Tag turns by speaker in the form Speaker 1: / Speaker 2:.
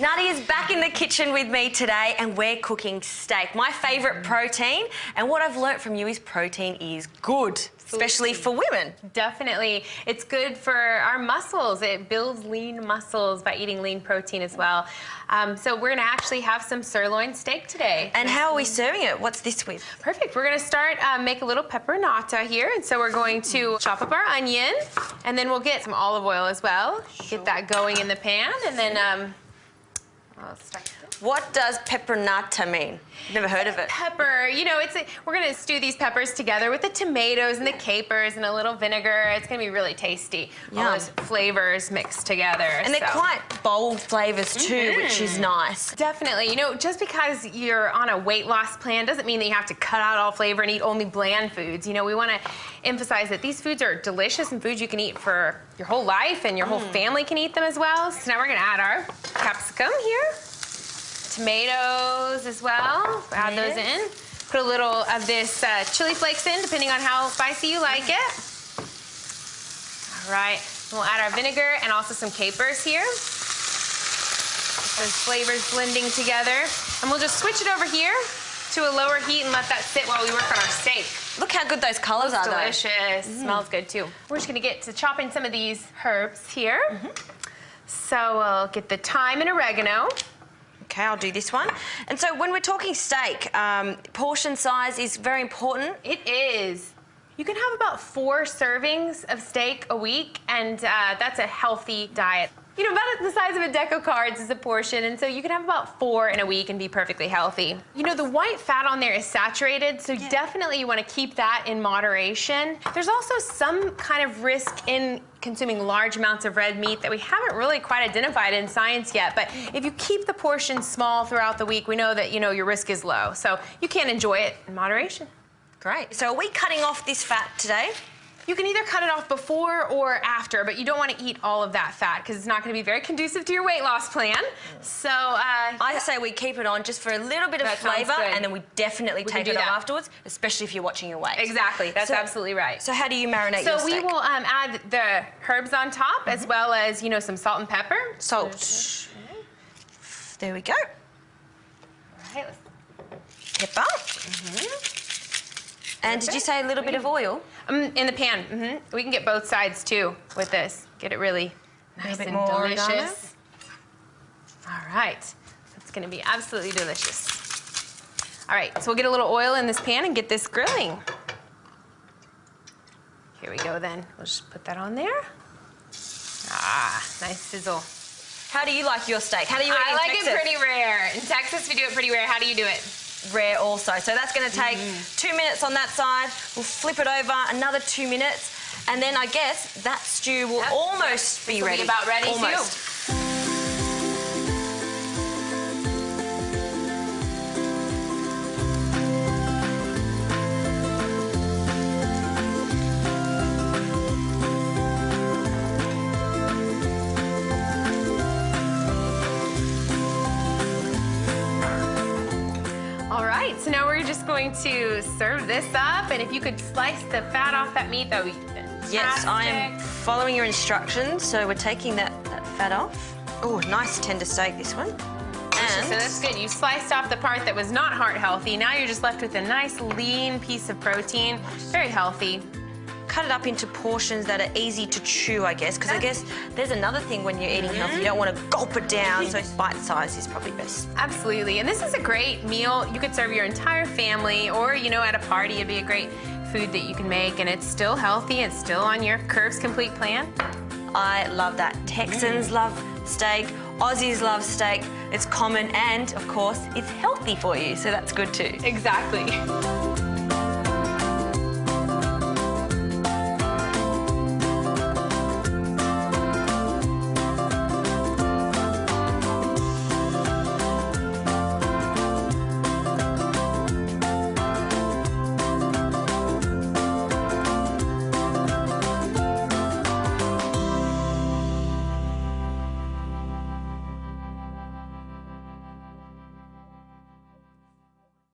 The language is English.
Speaker 1: Nutty is back in the kitchen with me today and we're cooking steak, my favourite protein. And what I've learnt from you is protein is good, especially for women.
Speaker 2: Definitely. It's good for our muscles. It builds lean muscles by eating lean protein as well. So we're going to actually have some sirloin steak today.
Speaker 1: And how are we serving it? What's this with?
Speaker 2: Perfect. We're going to start, make a little pepperonata here. And so we're going to chop up our onion, and then we'll get some olive oil as well. Sure. Get that going in the pan, and then
Speaker 1: what does pepperonata mean? Never heard of it.
Speaker 2: Pepper, you know, we're gonna stew these peppers together with the tomatoes and the capers and a little vinegar. It's gonna be really tasty. Yum. All those flavors mixed together.
Speaker 1: And they're quite bold flavors too, which is nice.
Speaker 2: Definitely. You know, just because you're on a weight loss plan doesn't mean that you have to cut out all flavor and eat only bland foods. You know, we wanna emphasize that these foods are delicious and foods you can eat for your whole life, and your whole family can eat them as well. So now we're gonna add our capsicum here. Tomatoes as well. Add those in. Put a little of this chili flakes in, depending on how spicy you like it. All right. And we'll add our vinegar and also some capers here. Get those flavors blending together. And we'll just switch it over here to a lower heat and let that sit while we work on our steak.
Speaker 1: Look how good those colours are,
Speaker 2: delicious. Smells good too. We're just gonna get to chopping some of these herbs here. So we'll get the thyme and oregano.
Speaker 1: Okay, I'll do this one. And so when we're talking steak, portion size is very important.
Speaker 2: It is. You can have about 4 servings of steak a week, and that's a healthy diet. You know, about the size of a deck of cards is a portion, and so you can have about 4 in a week and be perfectly healthy. You know, the white fat on there is saturated, so definitely you want to keep that in moderation. There's also some kind of risk in consuming large amounts of red meat that we haven't really quite identified in science yet, but if you keep the portions small throughout the week, we know that, you know, your risk is low, so you can enjoy it in moderation.
Speaker 1: Great. So are we cutting off this fat today?
Speaker 2: You can either cut it off before or after, but you don't want to eat all of that fat because it's not going to be very conducive to your weight loss plan. So
Speaker 1: I say we keep it on just for a little bit of flavour, and then we definitely take it off afterwards, especially if you're watching your weight.
Speaker 2: Exactly. That's absolutely right.
Speaker 1: So how do you marinate your steak?
Speaker 2: So we will add the herbs on top, as well as, you know, some salt and pepper.
Speaker 1: Salt. There we go.
Speaker 2: All right.
Speaker 1: Pepper. And did you say a little bit of oil?
Speaker 2: In the pan. We can get both sides too with this. Get it really nice and delicious. All right. It's going to be absolutely delicious. All right. So we'll get a little oil in this pan and get this grilling. Here we go then. We'll just put that on there. Ah, nice sizzle.
Speaker 1: How do you like your steak? How do you eat it in Texas?
Speaker 2: I like it pretty rare. In Texas, we do it pretty rare. How do you do it?
Speaker 1: Rare also. So that's going to take 2 minutes on that side. We'll flip it over another 2 minutes, and then I guess that stew will almost be ready.
Speaker 2: About ready
Speaker 1: almost.
Speaker 2: Too. So now we're just going to serve this up, and if you could slice the fat off that meat, that would be fantastic.
Speaker 1: Yes, I am following your instructions, so we're taking that fat off. Oh, nice tender steak, this one. And
Speaker 2: so that's good. You sliced off the part that was not heart healthy. Now you're just left with a nice lean piece of protein, very healthy.
Speaker 1: Cut it up into portions that are easy to chew, I guess, because I guess there's another thing when you're eating healthy, you don't want to gulp it down, so bite size is probably best.
Speaker 2: Absolutely, and this is a great meal. You could serve your entire family, or, you know, at a party, it'd be a great food that you can make, and it's still healthy, it's still on your Curves Complete plan.
Speaker 1: I love that. Texans love steak, Aussies love steak, it's common, and, of course, it's healthy for you, so that's good too.
Speaker 2: Exactly.